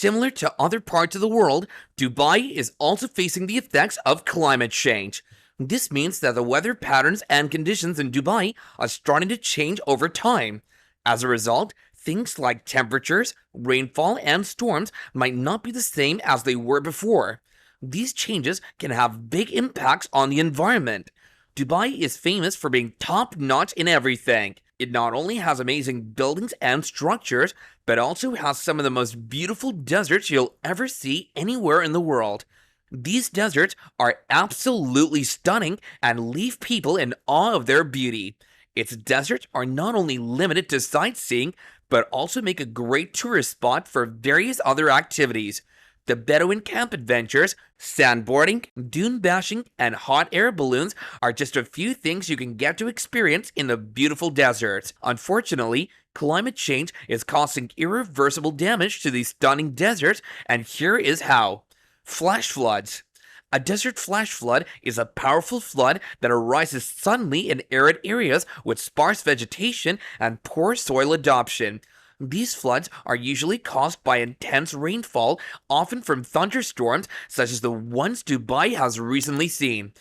Similar to other parts of the world, Dubai is also facing the effects of climate change. This means that the weather patterns and conditions in Dubai are starting to change over time. As a result, things like temperatures, rainfall, and storms might not be the same as they were before. These changes can have big impacts on the environment. Dubai is famous for being top-notch in everything. It not only has amazing buildings and structures, but also has some of the most beautiful deserts you'll ever see anywhere in the world. These deserts are absolutely stunning and leave people in awe of their beauty. Its deserts are not only limited to sightseeing, but also make a great tourist spot for various other activities. The Bedouin camp adventures, sandboarding, dune bashing, and hot air balloons are just a few things you can get to experience in the beautiful deserts. Unfortunately, climate change is causing irreversible damage to these stunning deserts, and here is how. Flash floods. A desert flash flood is a powerful flood that arises suddenly in arid areas with sparse vegetation and poor soil adoption. These floods are usually caused by intense rainfall, often from thunderstorms such as the ones Dubai has recently seen.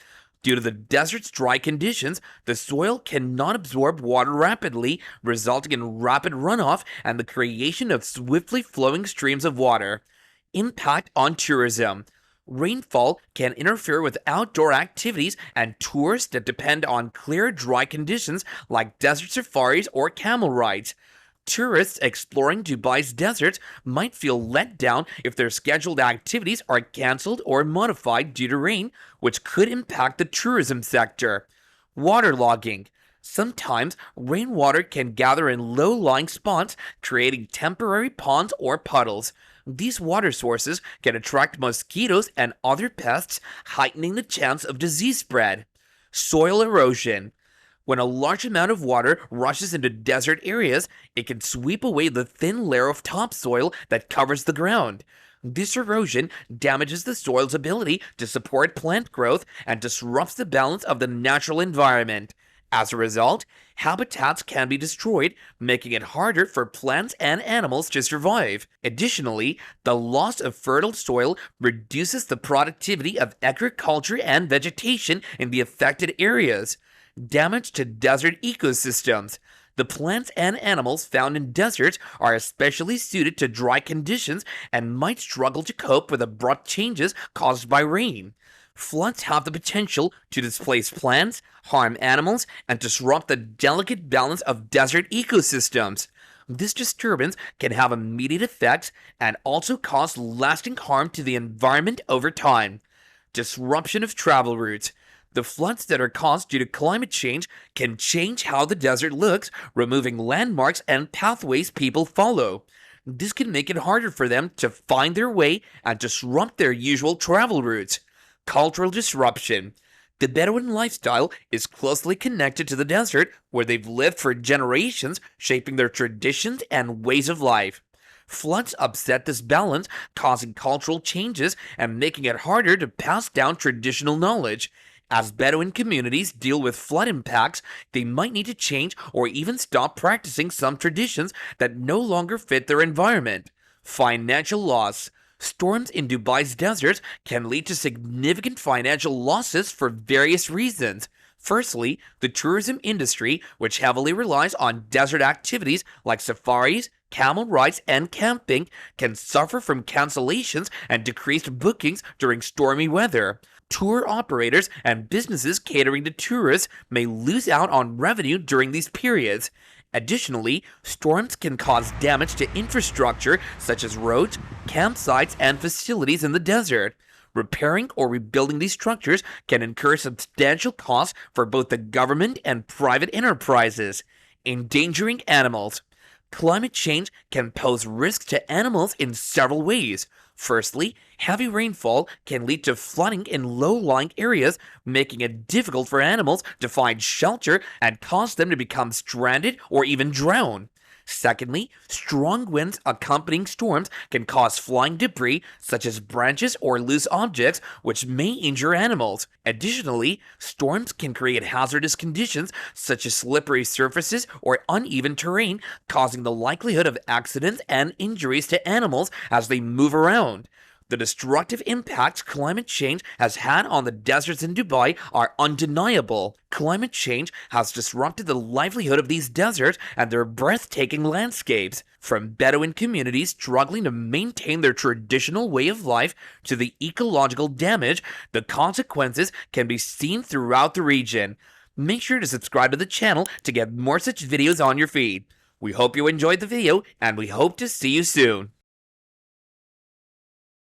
Due to the desert's dry conditions, the soil cannot absorb water rapidly, resulting in rapid runoff and the creation of swiftly flowing streams of water. Impact on tourism. Rainfall can interfere with outdoor activities and tours that depend on clear, dry conditions like desert safaris or camel rides. Tourists exploring Dubai's deserts might feel let down if their scheduled activities are cancelled or modified due to rain, which could impact the tourism sector. Waterlogging. Sometimes rainwater can gather in low-lying spots, creating temporary ponds or puddles. These water sources can attract mosquitoes and other pests, heightening the chance of disease spread. Soil erosion. When a large amount of water rushes into desert areas, it can sweep away the thin layer of topsoil that covers the ground. This erosion damages the soil's ability to support plant growth and disrupts the balance of the natural environment. As a result, habitats can be destroyed, making it harder for plants and animals to survive. Additionally, the loss of fertile soil reduces the productivity of agriculture and vegetation in the affected areas. Damage to desert ecosystems. The plants and animals found in deserts are especially suited to dry conditions and might struggle to cope with abrupt changes caused by rain. Floods have the potential to displace plants, harm animals, and disrupt the delicate balance of desert ecosystems. This disturbance can have immediate effects and also cause lasting harm to the environment over time. Disruption of travel routes. The floods that are caused due to climate change can change how the desert looks, removing landmarks and pathways people follow. This can make it harder for them to find their way and disrupt their usual travel routes. Cultural disruption. The Bedouin lifestyle is closely connected to the desert, where they've lived for generations, shaping their traditions and ways of life. Floods upset this balance, causing cultural changes and making it harder to pass down traditional knowledge. As Bedouin communities deal with flood impacts, they might need to change or even stop practicing some traditions that no longer fit their environment. Financial loss. Storms in Dubai's deserts can lead to significant financial losses for various reasons. Firstly, the tourism industry, which heavily relies on desert activities like safaris, camel rides, and camping, can suffer from cancellations and decreased bookings during stormy weather. Tour operators and businesses catering to tourists may lose out on revenue during these periods. Additionally, storms can cause damage to infrastructure such as roads, campsites, and facilities in the desert. Repairing or rebuilding these structures can incur substantial costs for both the government and private enterprises. Endangering animals. Climate change can pose risks to animals in several ways. Firstly, heavy rainfall can lead to flooding in low-lying areas, making it difficult for animals to find shelter and cause them to become stranded or even drown. Secondly, strong winds accompanying storms can cause flying debris such as branches or loose objects, which may injure animals. Additionally, storms can create hazardous conditions such as slippery surfaces or uneven terrain, causing the likelihood of accidents and injuries to animals as they move around. The destructive impacts climate change has had on the deserts in Dubai are undeniable. Climate change has disrupted the livelihood of these deserts and their breathtaking landscapes. From Bedouin communities struggling to maintain their traditional way of life to the ecological damage, the consequences can be seen throughout the region. Make sure to subscribe to the channel to get more such videos on your feed. We hope you enjoyed the video, and we hope to see you soon.